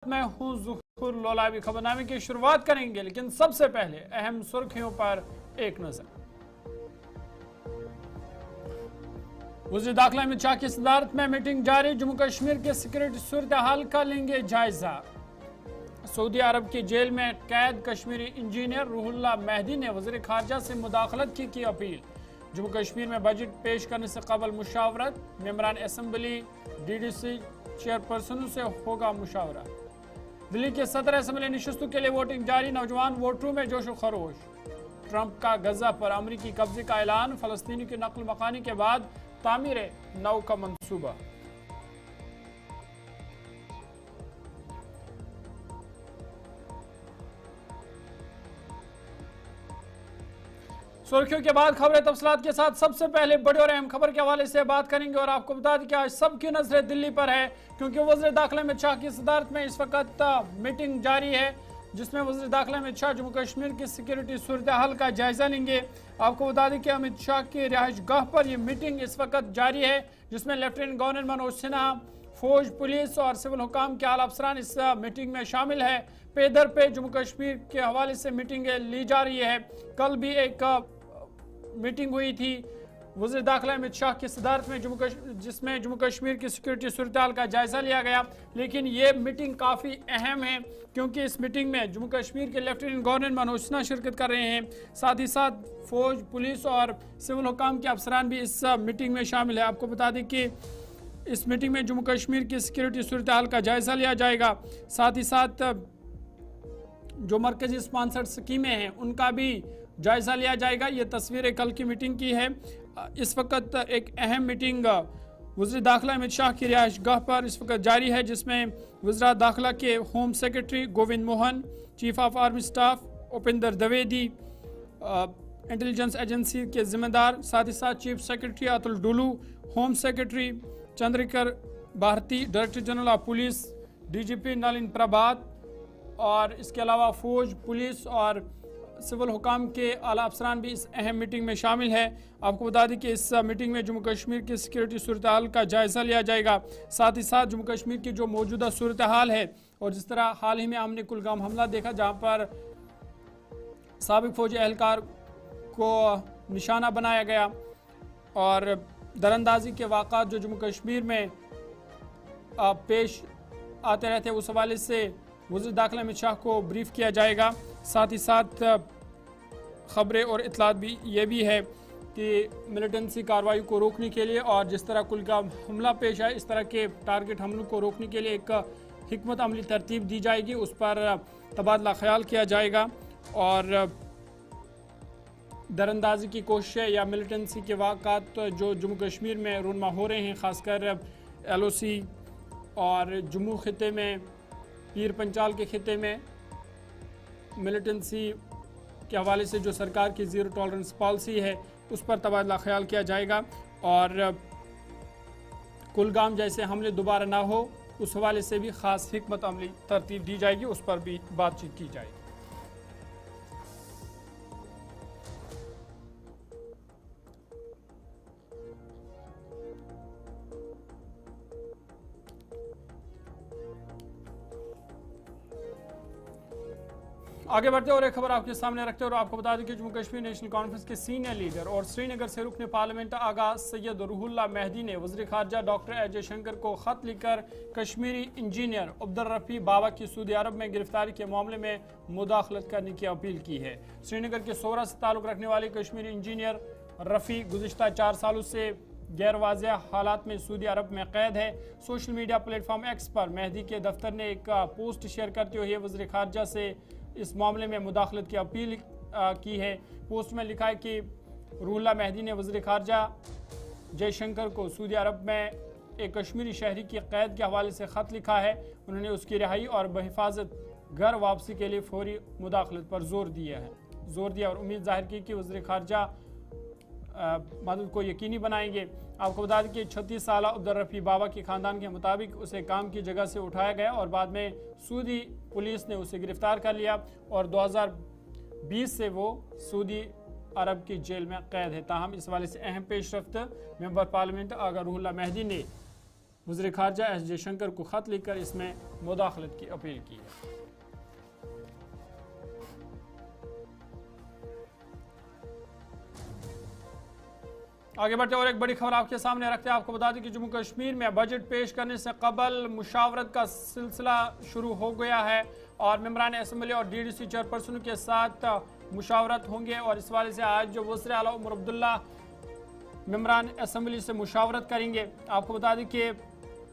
मैं हूं ज़ुहूर लोलावी। खबरनामे की शुरुआत करेंगे, लेकिन सबसे पहले अहम सुर्खियों पर एक नजर। वज़ीर दाखिला अमित शाह की सदारत में मीटिंग जारी। जम्मू कश्मीर के सिक्योरिटी सूरत हाल का लेंगे जायजा। सऊदी अरब की जेल में कैद कश्मीरी इंजीनियर रूहुल्लाह मेहदी ने वज़ीर खारजा से मुदाखलत की अपील। जम्मू कश्मीर में बजट पेश करने से कबल मुशावरत। मेंबरान असम्बली डीडीसी चेयरपर्सनों से होगा मुशावरा। दिल्ली के सदर असम्बली नशस्तों के लिए वोटिंग जारी। नौजवान वोटरों में जोश खरोश। ट्रंप का गजा पर अमरीकी कब्जे का ऐलान। फलस्तीनी की नकल मकानी के बाद तामीर नौ का मंसूबा। सुर्खियों के बाद खबरें तफसीलात के साथ। सबसे पहले बड़ी और अहम खबर के हवाले से बात करेंगे और आपको बता दें कि आज सबकी नजरें दिल्ली पर है, क्योंकि वज़ीर दाखिला अमित शाह की सदारत में इस वक्त मीटिंग जारी है, जिसमें वज़ीर दाखिला अमित शाह जम्मू कश्मीर की सिक्योरिटी सूरत हाल का जायजा लेंगे। आपको बता दें कि अमित शाह की रिहाइश गाह पर यह मीटिंग इस वक्त जारी है, जिसमें लेफ्टिनेंट गवर्नर मनोज सिन्हा, फौज, पुलिस और सिविल हुकाम के आला अफसरान इस मीटिंग में शामिल है। पे दर पे जम्मू कश्मीर के हवाले से मीटिंग ली जा रही है। कल भी एक मीटिंग हुई थी वज़ीर दाखिला अमित शाह की सदारत में जिसमें जम्मू कश्मीर की सिक्योरिटी सूरत हाल का जायजा लिया गया। लेकिन ये मीटिंग काफ़ी अहम है, क्योंकि इस मीटिंग में जम्मू कश्मीर के लेफ्टिनेंट गवर्नर मनोज सिन्हा शिरकत कर रहे हैं। साथ ही साथ फौज, पुलिस और सिविल हुकाम के अफसरान भी इस मीटिंग में शामिल है। आपको बता दें कि इस मीटिंग में जम्मू कश्मीर की सिक्योरिटी सूरत हाल का जायजा लिया जाएगा। साथ ही साथ जो मरकजी स्पॉन्सर्ड स्कीमें हैं उनका भी जायजा लिया जाएगा। ये तस्वीरें कल की मीटिंग की है। इस वक्त एक अहम मीटिंग वज़ीर दाखिला अमित शाह की रिहाइश गाह पर इस वक्त जारी है, जिसमें वज़ीर दाखिला के home secretary Govind Mohan, chief of army staff Upendra Dwivedi, intelligence agency के जिम्मेदार, साथ ही साथ chief secretary Atul Dulloo, home secretary Chandraker Bharti, director general of police DGP Nalin Prabhat और इसके अलावा फौज, पुलिस और सिविल हुकाम के आला अफसरान भी इस अहम मीटिंग में शामिल है। आपको बता दें कि इस मीटिंग में जम्मू कश्मीर की सिक्योरिटी सूरत हाल का जायजा लिया जाएगा। साथ ही साथ जम्मू कश्मीर की जो मौजूदा सूरत हाल है और जिस तरह हाल ही में हमने कुलगाम हमला देखा, जहां पर साबिक फौजी एहलकार को निशाना बनाया गया और दरअंदाजी के वाक़ात जो जम्मू कश्मीर में पेश आते रहते, उस हवाले से वज़ीर दाखिला अमित शाह को ब्रीफ किया जाएगा। साथ ही साथ खबरें और इतलात भी ये भी है कि मिलिटेंसी कार्रवाई को रोकने के लिए और जिस तरह कुलगाम हमला पेश आए, इस तरह के टारगेट हमलों को रोकने के लिए एक हिकमत अमली तरतीब दी जाएगी, उस पर तबादला ख्याल किया जाएगा और दरअंदाजी की कोशिशें या मिलिटेंसी के वाक़ात जो जम्मू कश्मीर में रूनमा हो रहे हैं, ख़ासकर LOC और जम्मू खिते में, पीर पंचाल के खिते में मिलिटेंसी के हवाले से जो सरकार की ज़ीरो टॉलरेंस पॉलिसी है, उस पर तबादला ख्याल किया जाएगा और कुलगाम जैसे हमले दोबारा ना हो, उस हवाले से भी ख़ास हिकमत अमली तरतीब दी जाएगी, उस पर भी बातचीत की जाएगी। आगे बढ़ते और एक खबर आपके सामने रखते हैं और आपको बता दें कि जम्मू कश्मीर नेशनल कॉन्फ्रेंस के सीनियर लीडर और श्रीनगर से रुकने पार्लियामेंट आगा सैयद रूहुल्लाह मेहदी ने वज़ीर खारजा डॉक्टर अजय शंकर को ख़त लिखकर कश्मीरी इंजीनियर अब्दुल रफ़ी बाबा की सऊदी अरब में गिरफ्तारी के मामले में मुदाखलत करने की अपील की है। श्रीनगर के सोरा से ताल्लुक़ रखने वाले कश्मीरी इंजीनियर रफ़ी गुज़िश्ता 4 सालों से गैर वाज़ेह हालात में सऊदी अरब में कैद है। सोशल मीडिया प्लेटफॉर्म एक्स पर मेहदी के दफ्तर ने एक पोस्ट शेयर करते हुए वज़ीर खारजा से इस मामले में मुदाखलत की अपील की है। पोस्ट में लिखा है कि रूहुल्लाह मेहदी ने वज़ीर खारजा जयशंकर को सऊदी अरब में एक कश्मीरी शहरी की कैद के हवाले से ख़त लिखा है। उन्होंने उसकी रिहाई और बहिफाजत घर वापसी के लिए फौरी मुदाखलत पर जोर दिया और उम्मीद जाहिर की कि वज़ीर खारजा मदद को यकीनी बनाएंगे। आपको बता दें कि 36 साल अब्दुल रफ़ी बाबा के ख़ानदान के मुताबिक उसे काम की जगह से उठाया गया और बाद में सऊदी पुलिस ने उसे गिरफ़्तार कर लिया और 2020 से वो सऊदी अरब की जेल में कैद है। ताहम इस वाले से अहम पेशरफ्त मेंबर पार्लियामेंट आगा रूहुल्लाह मेहदी ने वज़ीर ख़ारजा एस जयशंकर को ख़त लिखकर इसमें मुदाखलत की अपील की है। आगे बढ़ते और एक बड़ी खबर आपके सामने रखते हैं। आपको बता दें कि जम्मू कश्मीर में बजट पेश करने से कबल मुशावरत का सिलसिला शुरू हो गया है और मेंबरान असम्बली और डीडीसी चेयरपर्सन के साथ मुशावरत होंगे और इस वाले से आज जो वज़ीर आला उमर अब्दुल्ला मेंबरान असम्बली से मुशावरत करेंगे। आपको बता दें कि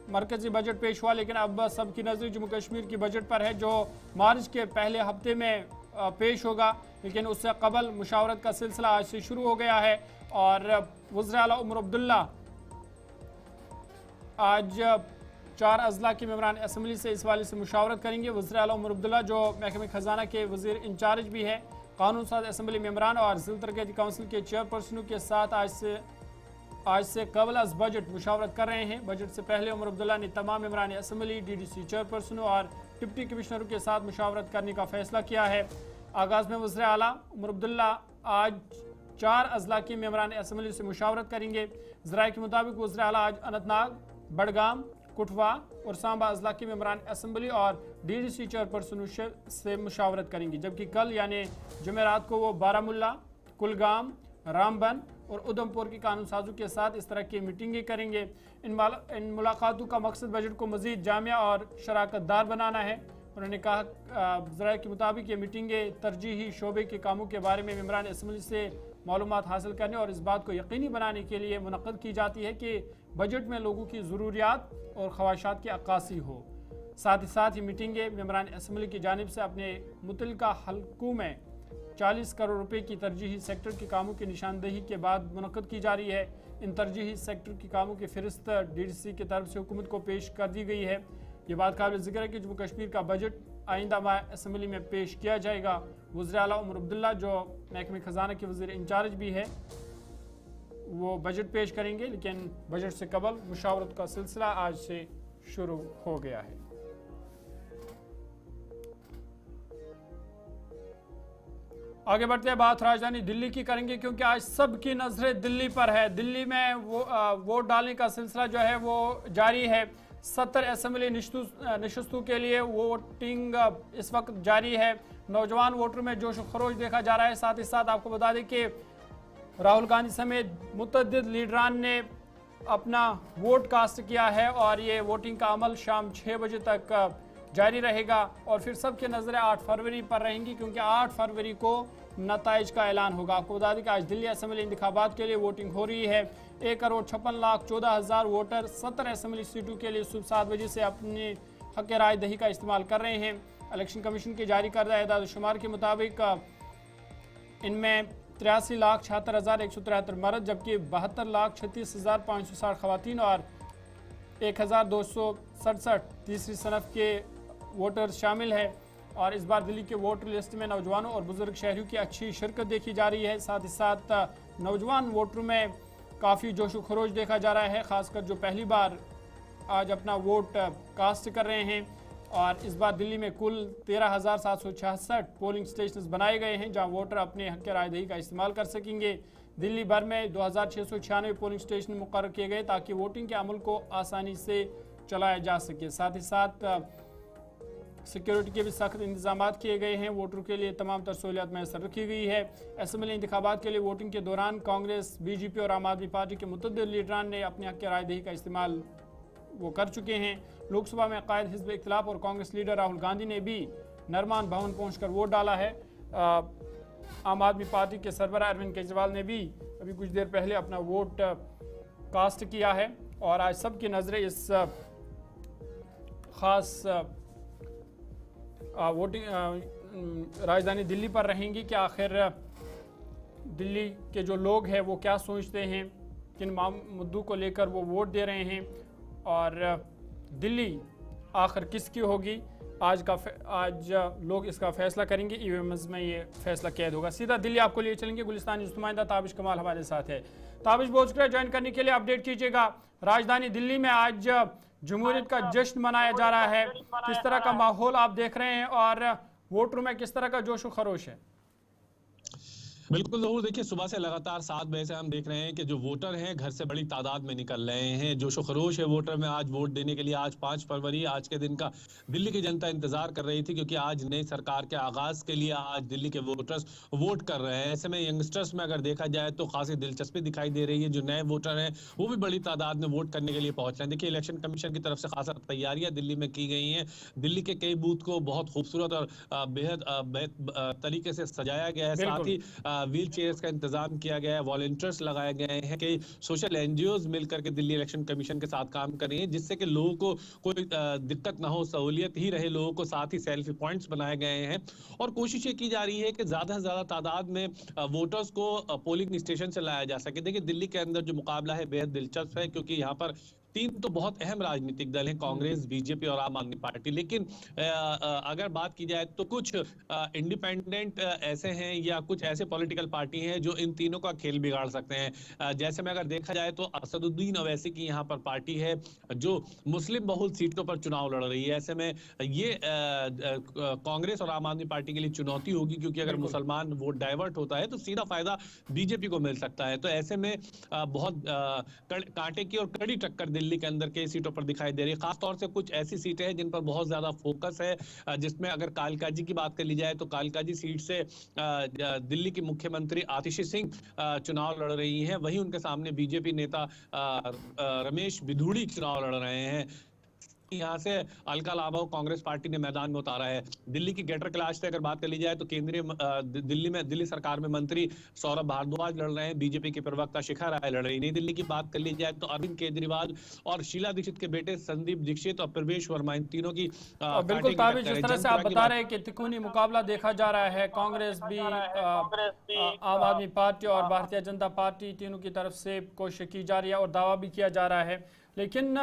मरकजी बजट पेश हुआ, लेकिन अब सबकी नज़र जम्मू कश्मीर की बजट पर है जो मार्च के पहले हफ्ते में पेश होगा, लेकिन उससे कबल मुशावरत का सिलसिला आज से शुरू हो गया है और वज़ीर आला उमर अब्दुल्ला आज 4 अजला के मेंबरान असम्बली से इस वाले से मुशावरत करेंगे। वज़ीर आला उमर अब्दुल्ला जो महकमे खजाना के वज़ीर इंचार्ज भी है, कानून साज असम्बली मेंबरान और ज़िला तरक्याती काउंसिल के चेयरपर्सनों के साथ आज से कबल अज बजट मुशावरत कर रहे हैं। बजट से पहले उमर अब्दुल्ला ने तमाम मेंबरान असम्बली, डीडीसी चेयरपर्सनों और डिप्टी कमिश्नरों के साथ मुशावरत करने का फैसला किया है। आगाज़ में वज़ीर आला उमर अब्दुल्ला आज 4 अजला के मेंबरान असम्बली से मुशावरत करेंगे। ज़राए के मुताबिक वज़ीर आला आज अनंतनाग, बडगाम, कुठवा और सांबा अजला के मेंबरान असम्बली और डीडीसी चेयरपर्सनों से मुशावरत करेंगी, जबकि कल यानी जुमेरात को वो बारामुल्ला, कुलगाम, रामबन और उधमपुर के कानून साजों के साथ इस तरह की मीटिंगें करेंगे। इन मुलाकातों का मकसद बजट को मज़ीद जामिया और शराकतदार बनाना है। उन्होंने कहा ज़राए के मुताबिक ये मीटिंगें तरजीही शोबे के कामों के बारे में मेंबरान असम्बली से मालूमात हासिल करने और इस बात को यकीनी बनाने के लिए मुनक़्क़द की जाती है कि बजट में लोगों की ज़रूरियात और ख्वाहिशात की अक्कासी हो। साथ ही मीटिंगें मेंबरान असम्बली की जानिब से अपने मुतल्लिका हलकों में 40 करोड़ रुपए की तरजीही सेक्टर के कामों की निशानदेही के बाद मुनक़्क़द की जा रही है। इन तरजीही सेक्टर के कामों की फ़हरिस्त डीडीसी की तरफ से हुकूमत को पेश कर दी गई है। ये बात काबिल ज़िक्र है कि जम्मू कश्मीर का बजट आइंदा माह असम्बली में पेश किया जाएगा। वज़ीर आला उमर अब्दुल्ला जो महकमे खजाना के वज़ीर इंचार्ज भी है वो बजट पेश करेंगे, लेकिन बजट से कबल मुशावरत का सिलसिला आज से शुरू हो गया है। आगे बढ़ते हैं, बात राजधानी दिल्ली की करेंगे क्योंकि आज सबकी नजरें दिल्ली पर है। दिल्ली में वोट डालने का सिलसिला जो है वो जारी है। 70 असम्बली नशस्तों के लिए वोटिंग इस वक्त जारी है। नौजवान वोटर में जोश खरोश देखा जा रहा है। साथ ही साथ आपको बता दें कि राहुल गांधी समेत मुतअद्दिद लीडरान ने अपना वोट कास्ट किया है और ये वोटिंग का अमल शाम 6 बजे तक जारी रहेगा और फिर सबके नज़रें 8 फरवरी पर रहेंगी क्योंकि 8 फरवरी को नताइज का ऐलान होगा। आपको बता दें कि आज दिल्ली असम्बली इंतखाबात के लिए वोटिंग हो रही है। 1,56,14,000 वोटर 70 असम्बली सीटों के लिए सुबह 7 बजे से अपनी हक राय दही का इस्तेमाल कर रहे हैं। इलेक्शन कमीशन के जारी करदा एदाद-ओ-शुमार के मुताबिक इनमें 83,76,173 मर्द जबकि 72,36,560 खवातीन और 1,267 तीसरी सनफ के वोटर शामिल है। और इस बार दिल्ली के वोटर लिस्ट में नौजवानों और बुजुर्ग शहरियों की अच्छी शिरकत देखी जा रही है। साथ ही साथ नौजवान वोटरों में काफ़ी जोश खरोश देखा जा रहा है, खासकर जो पहली बार आज अपना वोट कास्ट कर रहे हैं। और इस बार दिल्ली में कुल 13,766 पोलिंग स्टेशन बनाए गए हैं जहां वोटर अपने हक राय दही का इस्तेमाल कर सकेंगे। दिल्ली भर में 2,696 पोलिंग स्टेशन मुकर्रर किए गए ताकि वोटिंग के अमल को आसानी से चलाया जा सके। साथ ही साथ सिक्योरिटी के भी सख्त इंतजाम किए गए हैं। वोटरों के लिए तमाम तर सहूलियात मैसर रखी गई है। असम्बली इंतखाबात के लिए वोटिंग के दौरान कांग्रेस, बीजेपी और आम आदमी पार्टी के मुतअद्दिद लीडरान ने अपने हक राय दही का इस्तेमाल वो कर चुके हैं। लोकसभा में कायद हिज़्ब इख्तिलाफ और कांग्रेस लीडर राहुल गांधी ने भी नरमान भवन पहुंचकर वोट डाला है। आम आदमी पार्टी के सरबराह अरविंद केजरीवाल ने भी अभी कुछ देर पहले अपना वोट कास्ट किया है। और आज सबकी नज़रें इस ख़ास वोटिंग राजधानी दिल्ली पर रहेंगी कि आखिर दिल्ली के जो लोग हैं वो क्या सोचते हैं, किन मुद्दों को लेकर वो वोट दे रहे हैं और दिल्ली आखिर किसकी होगी। आज लोग इसका फैसला करेंगे। ईवीएम्स में ये फैसला कैद होगा। सीधा दिल्ली आपको लिए चलेंगे। गुलिस्तान न्यूज़ नुमाइंदा ताबिश कमाल हमारे साथ है। ताबिश बहुत शुक्रिया ज्वाइन करने के लिए। अपडेट कीजिएगा, राजधानी दिल्ली में आज जमहूरियत का जश्न मनाया जा रहा है, किस तरह का माहौल आप देख रहे हैं और वोटरों में किस तरह का जोश खरोश है? बिल्कुल जरूर। देखिए, सुबह से लगातार 7 बजे से हम देख रहे हैं कि जो वोटर हैं घर से बड़ी तादाद में निकल रहे हैं। जोशो खरोश है वोटर में आज वोट देने के लिए। आज 5 फरवरी, आज के दिन का दिल्ली की जनता इंतजार कर रही थी, क्योंकि आज नई सरकार के आगाज के लिए आज दिल्ली के वोटर्स वोट कर रहे हैं। ऐसे में यंगस्टर्स में अगर देखा जाए तो खासी दिलचस्पी दिखाई दे रही है। जो नए वोटर हैं वो भी बड़ी तादाद में वोट करने के लिए पहुंच रहे हैं। देखिए, इलेक्शन कमीशन की तरफ से खासा तैयारियां दिल्ली में की गई हैं। दिल्ली के कई बूथ को बहुत खूबसूरत और बेहद तरीके से सजाया गया है। साथ बिल्कुल। ही व्हील चेयर्स का इंतजाम किया गया है, वॉलंटियर्स लगाए गए हैं। कई सोशल एनजीओज मिलकर के दिल्ली इलेक्शन कमीशन के साथ काम कर रही हैं, जिससे कि लोगों को कोई दिक्कत ना हो, सहूलियत ही रहे लोगों को। साथ ही सेल्फी पॉइंट्स बनाए गए हैं और कोशिश ये की जा रही है कि ज्यादा से ज्यादा तादाद में वोटर्स को पोलिंग स्टेशन से लाया जा सके। देखिए, दिल्ली के अंदर जो मुकाबला है बेहद दिलचस्प है, क्योंकि यहाँ पर तीन तो बहुत अहम राजनीतिक दल हैं, कांग्रेस, बीजेपी और आम आदमी पार्टी। लेकिन अगर बात की जाए तो कुछ इंडिपेंडेंट ऐसे हैं या कुछ ऐसे पॉलिटिकल पार्टी हैं जो इन तीनों का खेल बिगाड़ सकते हैं। जैसे में अगर देखा जाए तो असदुद्दीन अवैसी की यहाँ पर पार्टी है जो मुस्लिम बहुल सीटों पर चुनाव लड़ रही है। ऐसे में ये कांग्रेस और आम आदमी पार्टी के लिए चुनौती होगी, क्योंकि अगर बिल्कुल। मुसलमान वोट डाइवर्ट होता है तो सीधा फायदा बीजेपी को मिल सकता है। तो ऐसे में बहुत कांटे की और कड़ी टक्कर दिल्ली के अंदर कई सीटों पर दिखाई दे रही है। खासतौर से कुछ ऐसी सीटें हैं जिन पर बहुत ज्यादा फोकस है, जिसमें अगर कालकाजी की बात कर ली जाए तो कालकाजी सीट से दिल्ली की मुख्यमंत्री आतिशी सिंह चुनाव लड़ रही हैं। वहीं उनके सामने बीजेपी नेता रमेश बिधूड़ी चुनाव लड़ रहे हैं। यहाँ से अलका लाभा को कांग्रेस पार्टी ने मैदान में उतारा है। दिल्ली की ग्रेटर कैलाश से अगर बात कर ली जाए तो केंद्रीय दिल्ली सरकार में मंत्री सौरभ भारद्वाज लड़ रहे हैं, बीजेपी के प्रवक्ता शिखा राय लड़ रही। नई दिल्ली की बात कर ली जाए तो अरविंद केजरीवाल और शीला दीक्षित के बेटे संदीप दीक्षित और प्रवेश वर्मा, इन तीनों की और बिल्कुल ताबिर, जिस तरह से आप बता रहे हैं कि तिकोनी मुकाबला देखा जा रहा है, कांग्रेस भी, आम आदमी पार्टी और भारतीय जनता पार्टी, तीनों की तरफ से कोशिश की जा रही है और दावा भी किया जा रहा है। लेकिन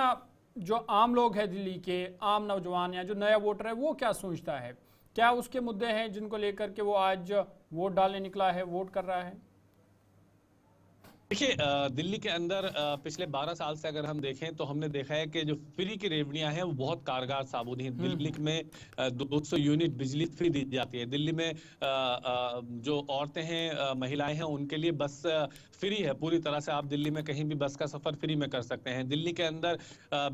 जो आम लोग हैं दिल्ली के, आम नौजवान या जो नया वोटर है, वो क्या सोचता है? क्या उसके मुद्दे हैं जिनको लेकर के वो आज वोट डालने निकला है, वोट कर रहा है? देखिए, दिल्ली के अंदर पिछले 12 साल से अगर हम देखें तो हमने देखा है कि जो फ्री की रेवड़ियां हैं वो बहुत कारगर साबुत हैं। दिल्ली में 200 यूनिट बिजली फ्री दी जाती है। दिल्ली में जो औरतें हैं, महिलाएं हैं, उनके लिए बस फ्री है पूरी तरह से। आप दिल्ली में कहीं भी बस का सफर फ्री में कर सकते हैं। दिल्ली के अंदर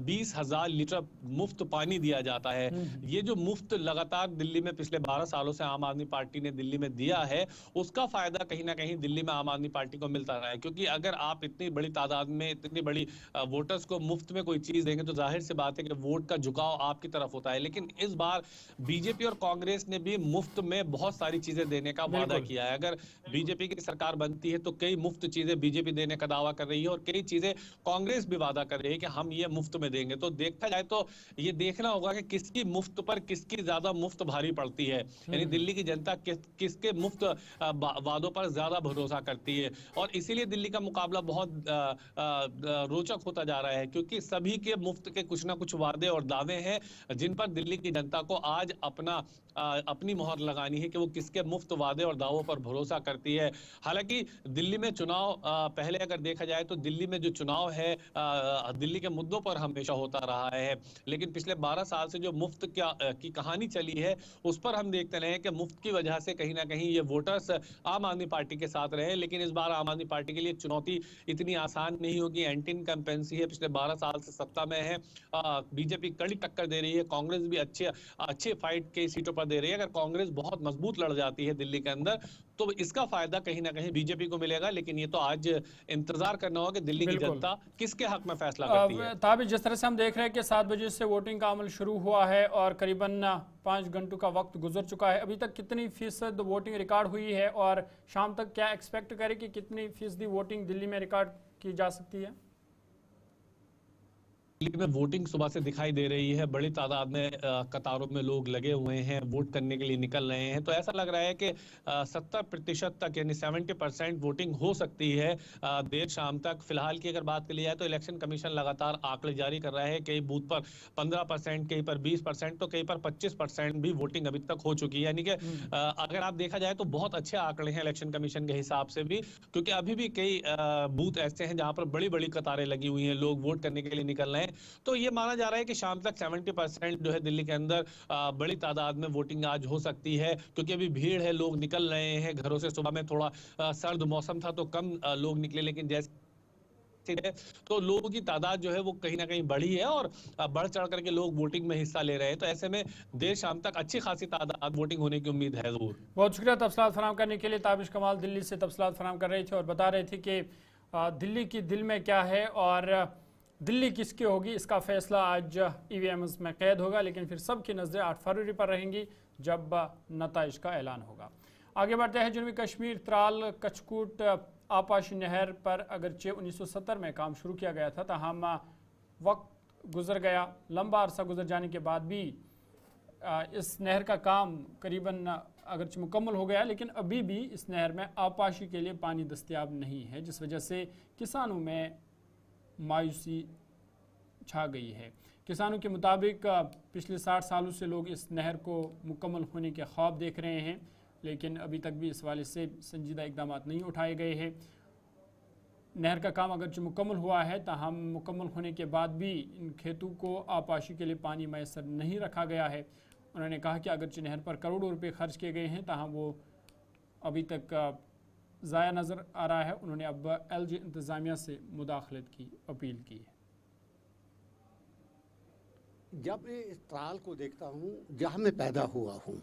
20,000 लीटर मुफ्त पानी दिया जाता है। ये जो मुफ्त लगातार दिल्ली में पिछले 12 सालों से आम आदमी पार्टी ने दिल्ली में दिया है, उसका फायदा कहीं ना कहीं दिल्ली में आम आदमी पार्टी को मिलता रहा है। क्योंकि अगर आप इतनी बड़ी तादाद में, इतनी बड़ी वोटर्स को मुफ्त में कोई चीज देंगे तो जाहिर सी बात है कि वोट का झुकाव आपकी तरफ होता है। लेकिन इस बार बीजेपी और कांग्रेस ने भी मुफ्त में बहुत सारी चीजें देने का वादा किया है। अगर बीजेपी की सरकार बनती है तो कई मुफ्त चीजें बीजेपी देने का दावा कर रही है और कई चीजें कांग्रेस भी वादा कर रही है कि हम ये मुफ्त में देंगे। तो देखा जाए तो ये देखना होगा कि किसकी मुफ्त पर किसकी ज्यादा मुफ्त भारी पड़ती है। यानी दिल्ली की जनता किसके मुफ्त वादों पर ज्यादा भरोसा करती है। और इसीलिए दिल्ली का मुकाबला बहुत रोचक होता जा रहा है, क्योंकि सभी के मुफ्त के कुछ ना कुछ वादे और दावे हैं जिन पर दिल्ली की जनता को आज अपनी मोहर लगानी है कि वो किसके मुफ्त वादे और दावों पर भरोसा करती है। हालांकि दिल्ली में चुनाव पहले अगर देखा जाए तो दिल्ली में जो चुनाव है दिल्ली के मुद्दों पर हमेशा होता रहा है। लेकिन पिछले 12 साल से जो मुफ्त की कहानी चली है उस पर हम देखते रहे कि मुफ्त की वजह से कहीं ना कहीं ये वोटर्स आम आदमी पार्टी के साथ रहे। लेकिन इस बार आम आदमी पार्टी के लिए चुनौती इतनी आसान नहीं होगी। एंटी इनकम्पेंसी है, पिछले 12 साल से सत्ता में है। बीजेपी कड़ी टक्कर दे रही है, कांग्रेस भी अच्छे फाइट के सीटों पर दे रही है। अगर कांग्रेस बहुत मजबूत लड़ जाती है दिल्ली के अंदर तो इसका फायदा कहीं ना कहीं बीजेपी को मिलेगा। लेकिन ये तो आज इंतजार करना होगा कि दिल्ली की जनता किसके हक में फैसला करती है। ताबिर, जिस तरह से हम देख रहे हैं कि 7 बजे से वोटिंग का अमल शुरू हुआ है और करीबन 5 घंटों का वक्त गुजर चुका है, अभी तक कितनी फीसद वोटिंग रिकॉर्ड हुई है और शाम तक क्या एक्सपेक्ट करें कि कितनी फीसदी वोटिंग दिल्ली में रिकॉर्ड की जा सकती है? दिल्ली में वोटिंग सुबह से दिखाई दे रही है। बड़ी तादाद में कतारों में लोग लगे हुए हैं, वोट करने के लिए निकल रहे हैं। तो ऐसा लग रहा है कि 70% तक यानी 70% वोटिंग हो सकती है देर शाम तक। फिलहाल की अगर बात कर ली जाए तो इलेक्शन कमीशन लगातार आंकड़े जारी कर रहा है। कई बूथ पर 15%, कहीं पर 20%, तो कहीं पर 25% भी वोटिंग अभी तक हो चुकी है। यानी कि अगर आप देखा जाए तो बहुत अच्छे आंकड़े हैं इलेक्शन कमीशन के हिसाब से भी, क्योंकि अभी भी कई बूथ ऐसे हैं जहां पर बड़ी बड़ी कतारें लगी हुई हैं, लोग वोट करने के लिए निकल रहे हैं। हैं। तो ये माना जा रहा है कि शाम तक 70% जो है दिल्ली के अंदर बड़ी तादाद में वोटिंग आज हो सकती है, क्योंकि अभी भीड़ है, लोग निकल रहे हैं घरों से। सुबह में थोड़ा सर्द मौसम था तो कम लोग निकले, लेकिन जैसे है तो लोगों की तादाद जो है वो कहीं ना कहीं बढ़ी है और बढ़ चढ़ करके लोग वोटिंग में हिस्सा ले रहे हैं। तो ऐसे में देर शाम तक अच्छी खासी तादाद वोटिंग होने की उम्मीद है। जरूर, बहुत शुक्रिया तफसीलात फराहम करने के लिए। ताबिश कमाल दिल्ली से तफसीलात फराहम कर रहे थे और बता रहे थे कि दिल्ली की दिल में क्या है और दिल्ली किसकी होगी, इसका फैसला आज EVMs में कैद होगा, लेकिन फिर सबकी नज़रें 8 फरवरी पर रहेंगी जब नताइज का ऐलान होगा। आगे बढ़ते हैं। जनूबी कश्मीर त्राल कचकूट आपाशी नहर पर अगरचे 1970 में काम शुरू किया गया था, ताहम वक्त गुजर गया, लंबा अरसा गुजर जाने के बाद भी इस नहर का काम करीबन अगरचे मुकम्मल हो गया, लेकिन अभी भी इस नहर में आपाशी के लिए पानी दस्तयाब नहीं है, जिस वजह से किसानों में मायूसी छा गई है। किसानों के मुताबिक पिछले 60 सालों से लोग इस नहर को मुकम्मल होने के ख्वाब देख रहे हैं, लेकिन अभी तक भी इस वाले से संजीदा इकदाम नहीं उठाए गए हैं। नहर का काम अगरचे मुकम्मल हुआ है, ताहम मुकम्मल होने के बाद भी इन खेतों को आपाशी के लिए पानी मैसर नहीं रखा गया है। उन्होंने कहा कि अगरचे नहर पर करोड़ों रुपए खर्च किए गए हैं, ताहम वो अभी तक ज़ाया नज़र आ रहा है। उन्होंने अब LG इंतज़ामिया से मुदाखलत की अपील की है। जब मैं इस त्राल को देखता हूँ जहाँ मैं पैदा हुआ हूँ,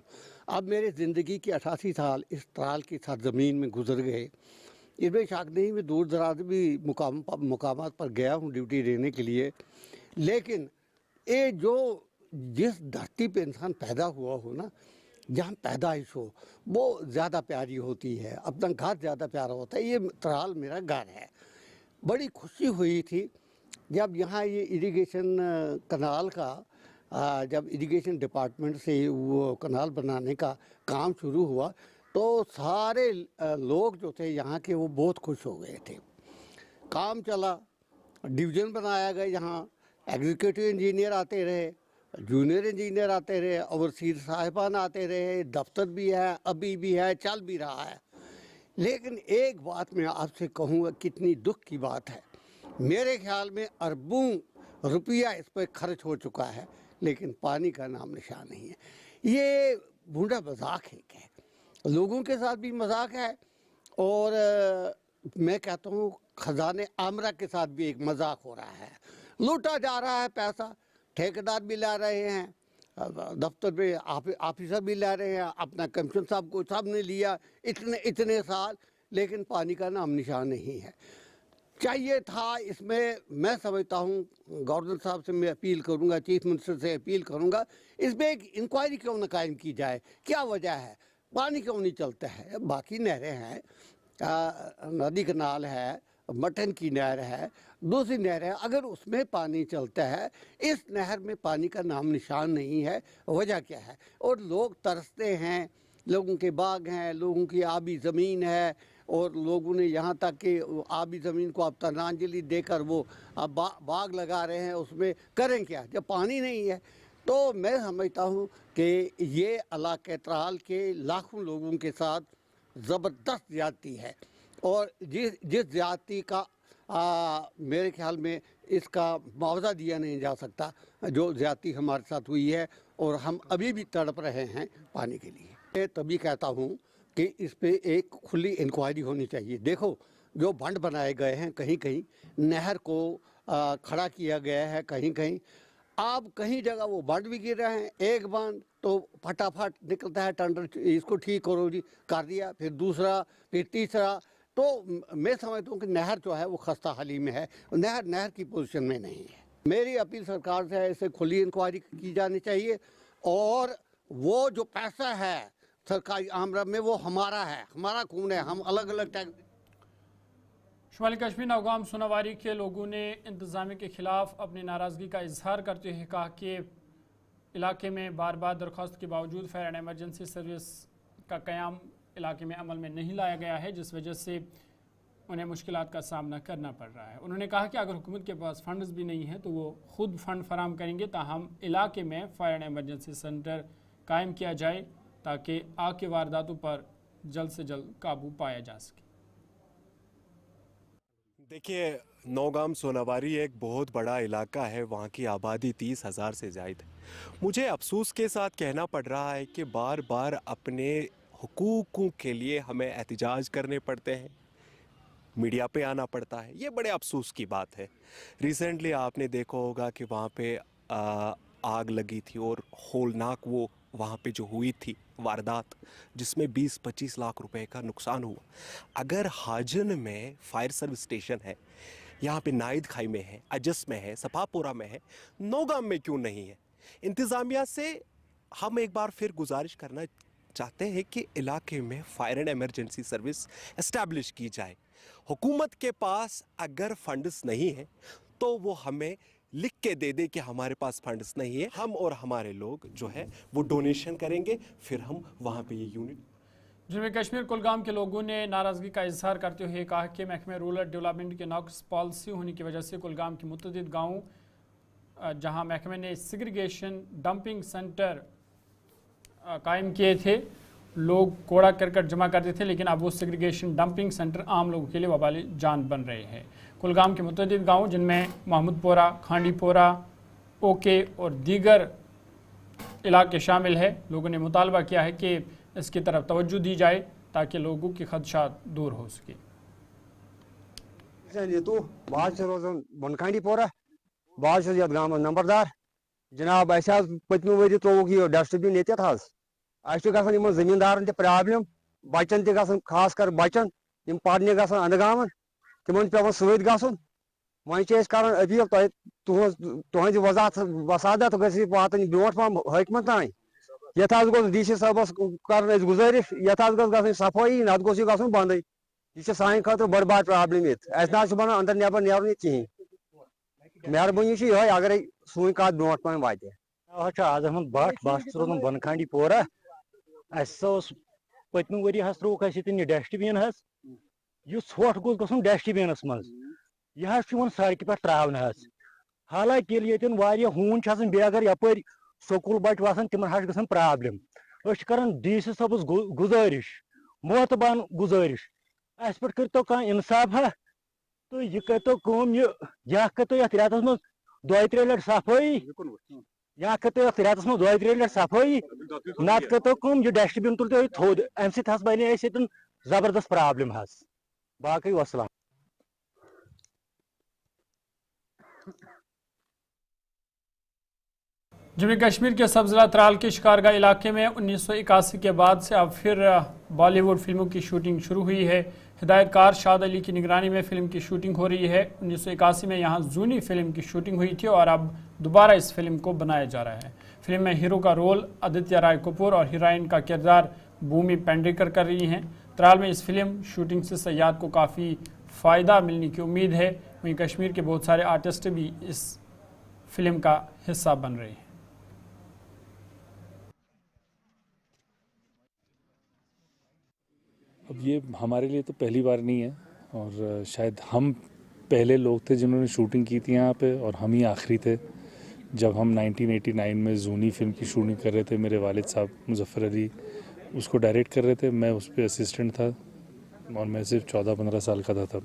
अब मेरे ज़िंदगी के 88 साल इस त्राल की सरजमीन में गुजर गए। इसमें शक नहीं, मैं दूर दराज भी मुकामात पर गया हूँ ड्यूटी देने के लिए, लेकिन ये जो जिस धरती पे इंसान पैदा हुआ हो ना, जहाँ पैदाइश हो, वो ज़्यादा प्यारी होती है, अपना घर ज़्यादा प्यारा होता है। ये त्राल मेरा घर है। बड़ी खुशी हुई थी जब यहाँ ये इरिगेशन कनाल का जब इरिगेशन डिपार्टमेंट से वो कनाल बनाने का काम शुरू हुआ, तो सारे लोग जो थे यहाँ के वो बहुत खुश हो गए थे। काम चला, डिवीज़न बनाया गया, यहाँ एग्जीक्यूटिव इंजीनियर आते रहे, जूनियर इंजीनियर आते रहे, ओवरसीर साहिबान आते रहे, दफ्तर भी है, अभी भी है, चल भी रहा है। लेकिन एक बात मैं आपसे कहूँगा, कितनी दुख की बात है, मेरे ख्याल में अरबों रुपया इस पर खर्च हो चुका है, लेकिन पानी का नाम निशान नहीं है। ये बूढ़ा मजाक है, लोगों के साथ भी मजाक है, और मैं कहता हूँ खजाने आमरा के साथ भी एक मजाक हो रहा है। लूटा जा रहा है पैसा, ठेकेदार भी ला रहे हैं, दफ्तर में ऑफिसर भी ला रहे हैं, अपना कमीशन साहब को सब ने लिया इतने साल, लेकिन पानी का नाम निशान नहीं है। चाहिए था इसमें, मैं समझता हूँ गवर्नर साहब से मैं अपील करूँगा, चीफ मिनिस्टर से अपील करूँगा, इसमें एक इंक्वायरी क्यों न कायम की जाए, क्या वजह है, पानी क्यों नहीं चलता है। बाकी नहरें हैं, नदी कनाल है, मटन की नहर है, दूसरी नहर है, अगर उसमें पानी चलता है, इस नहर में पानी का नाम निशान नहीं है, वजह क्या है। और लोग तरसते हैं, लोगों के बाग हैं, लोगों की आबी ज़मीन है, और लोगों ने यहाँ तक कि आबी ज़मीन को अब श्रद्धांजलि देकर वो अब बाग लगा रहे हैं, उसमें करें क्या जब पानी नहीं है। तो मैं समझता हूँ कि ये इलाके त्राल के लाखों लोगों के साथ ज़बरदस्त ज़्यादती है, और जिस ज़्यादती का मेरे ख्याल में इसका मुआवजा दिया नहीं जा सकता, जो ज़्यादती हमारे साथ हुई है, और हम अभी भी तड़प रहे हैं पानी के लिए। मैं तभी कहता हूँ कि इस पे एक खुली इंक्वायरी होनी चाहिए। देखो, जो बंद बनाए गए हैं, कहीं कहीं नहर को खड़ा किया गया है, कहीं कहीं आप कहीं जगह वो बंद भी गिर रहे हैं। एक बंद तो फटाफट निकलता है टेंडर, इसको ठीक करो जी, कर दिया, फिर दूसरा, फिर तीसरा। तो मैं समझता हूँ कि नहर जो है वो खस्ता हाली में है, नहर की पोजीशन में नहीं है। मेरी अपील सरकार से है, इसे खुली इंक्वायरी की जानी चाहिए, और वो जो पैसा है सरकारी आमरा में वो हमारा है, हमारा खून है, हम अलग अलग टैक्स। शुमाली कश्मीर नौगाम सोनावारी के लोगों ने इंतज़ामिया के खिलाफ अपनी नाराज़गी का इजहार करते हुए कहा कि इलाके में बार बार दरख्वास्त के बावजूद फायर एंड एमरजेंसी सर्विस का क़याम इलाके में अमल में नहीं लाया गया है, जिस वजह से उन्हें मुश्किलात का सामना करना पड़ रहा है। उन्होंने कहा कि अगर हुकूमत के पास फंड्स भी नहीं है तो वो खुद फंड फराम करेंगे, ताहम इलाके में फायर एंड एमरजेंसी सेंटर कायम किया जाए ताकि आग के वारदातों पर जल्द से जल्द काबू पाया जा सके। देखिए, नौगाम सोनावारी एक बहुत बड़ा इलाका है, वहाँ की आबादी 30,000 से ज़ायद है। मुझे अफसोस के साथ कहना पड़ रहा है कि बार बार अपने हुकूकों के लिए हमें एहतजाज करने पड़ते हैं, मीडिया पे आना पड़ता है। ये बड़े अफसोस की बात है। रिसेंटली आपने देखा होगा कि वहाँ पे आग लगी थी और होलनाक वो वहाँ पे जो हुई थी वारदात, जिसमें 20-25 लाख रुपए का नुकसान हुआ। अगर हाजन में फायर सर्विस स्टेशन है, यहाँ पे नाइद खाई में है, अजस में है, सफापुरा में है, नौगाम में क्यों नहीं है? इंतज़ामिया से हम एक बार फिर गुजारिश करना चाहते हैं कि इलाके में fire and emergency service establish की जाए। हुकूमत के पास अगर फंड्स नहीं है तो वो हमें लिख के दे दे कि हमारे पास फंड्स नहीं है, हम और हमारे लोग जो है वो डोनेशन करेंगे, फिर हम वहाँ पे ये यूनिट। जम्मू कश्मीर कुलगाम के लोगों ने नाराज़गी का इजहार करते हुए कहा कि महकमे रूरल डेवलपमेंट के नाकस पॉलिसी होने की वजह से कुलगाम के मुतअद्दिद गाँव जहाँ महकमे ने सेग्रीगेशन डंपिंग सेंटर कायम किए थे, लोग कूड़ा करकट जमा करते थे, लेकिन अब वो सेग्रीगेशन डंपिंग सेंटर आम लोगों के लिए वबाली जान बन रहे हैं। कुलगाम के मुतअद्दिद गाँव जिनमें महमूदपोरा, खांडीपोरा, ओके और दीगर इलाके शामिल है, लोगों ने मुतालबा किया है कि इसकी तरफ तवज्जो दी जाए ताकि लोगों के खदशात दूर हो सके। रोजान बनखांडीपोरा बहुत गाँव नंबरदार जनाब पत्म वरी त्रोक यह डस्टबिन ये जमींदारन प्रॉब्लम बचन त खास कर बचन पढ़ने अंद गाँव तिमन पे सत गन वह कर अपील तुहद वसादत वातन ब्रो पहन हकमत तान ये गोस डी सी साहबस कर गुजारिश ये गई सफाई नत गोस यह गन बंद यह सान खतर बड़ बार प्रॉब्लम ये ना बना अंदर नबर नेरन कहें मेहरबानी ये अगर सून कत ब्रो पहन वात आज अहमद भट बस रोजान बनखांडी पोरा पत्म वरी त्रोक डस्टबिन यह ोट गोस गन डस्टबिनस मज यह सड़क पे त्रावन हालांकि ये हून अगर यपर स्कूल बच वसान तिमन ग प्रॉब्लम कर डी सी साहबस गुजारिश मोहतबान गुजारिश अस पे कर तो इंसाफ तो यह कर यह कर रेतस मज 2-3 लट सफाई यह कर रेतस मज 2-3 लट सफाई नत कर यह डस्टबिन तुल थोद अम बने जबरदस्त प्रॉब्लम बाकी वसलाम। जम्मू कश्मीर के सबजिला त्राल के शिकारगाह इलाके में 1981 के बाद से अब फिर बॉलीवुड फिल्मों की शूटिंग शुरू हुई है। हिदायतकार शाद अली की निगरानी में फिल्म की शूटिंग हो रही है। 1981 में यहाँ जूनी फिल्म की शूटिंग हुई थी और अब दोबारा इस फिल्म को बनाया जा रहा है। फिल्म में हीरो का रोल आदित्य राय कपूर और हीरोइन का किरदार भूमि पेंड्रिकर कर रही हैं। त्राल में इस फिल्म शूटिंग से सयाद को काफ़ी फ़ायदा मिलने की उम्मीद है। वहीं कश्मीर के बहुत सारे आर्टिस्ट भी इस फिल्म का हिस्सा बन रहे हैं। अब ये हमारे लिए तो पहली बार नहीं है और शायद हम पहले लोग थे जिन्होंने शूटिंग की थी यहाँ पे और हम ही आखिरी थे। जब हम 1989 में जूनी फिल्म की शूटिंग कर रहे थे, मेरे वालिद साहब मुजफ्फर अली उसको डायरेक्ट कर रहे थे, मैं उस पर असिस्टेंट था और मैं सिर्फ 14-15 साल का था तब।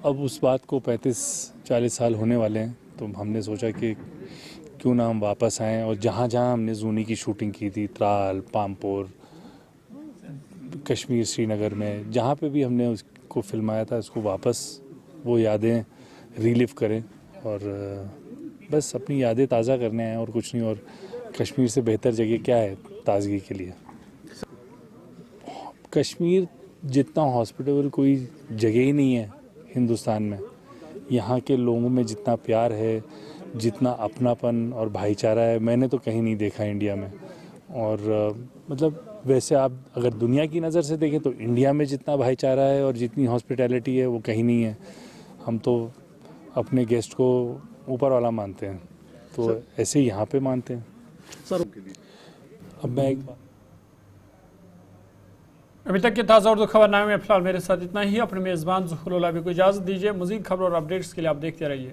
अब उस बात को 35-40 साल होने वाले हैं, तो हमने सोचा कि क्यों ना हम वापस आएँ और जहाँ जहाँ हमने जूनी की शूटिंग की थी, त्राल, पामपोर, कश्मीर, श्रीनगर में, जहाँ पे भी हमने उसको फिल्माया था, उसको वापस वो यादें रिलिव करें और बस अपनी यादें ताज़ा करने आए और कुछ नहीं। और कश्मीर से बेहतर जगह क्या है ताजगी के लिए? कश्मीर जितना हॉस्पिटल कोई जगह ही नहीं है हिंदुस्तान में। यहाँ के लोगों में जितना प्यार है, जितना अपनापन और भाईचारा है, मैंने तो कहीं नहीं देखा इंडिया में। और मतलब वैसे आप अगर दुनिया की नज़र से देखें तो इंडिया में जितना भाईचारा है और जितनी हॉस्पिटैलिटी है वो कहीं नहीं है। हम तो अपने गेस्ट को ऊपर वाला मानते हैं, तो ऐसे ही यहाँ पे मानते हैं सर। अब मैं अभी तक के ताज़ा उर्दू खबरनामे में फिलहाल मेरे साथ इतना ही। अपने मेज़बान ज़ुहरुल को इजाज़त दीजिए। मज़ीद खबर और अपडेट्स के लिए आप देखते रहिए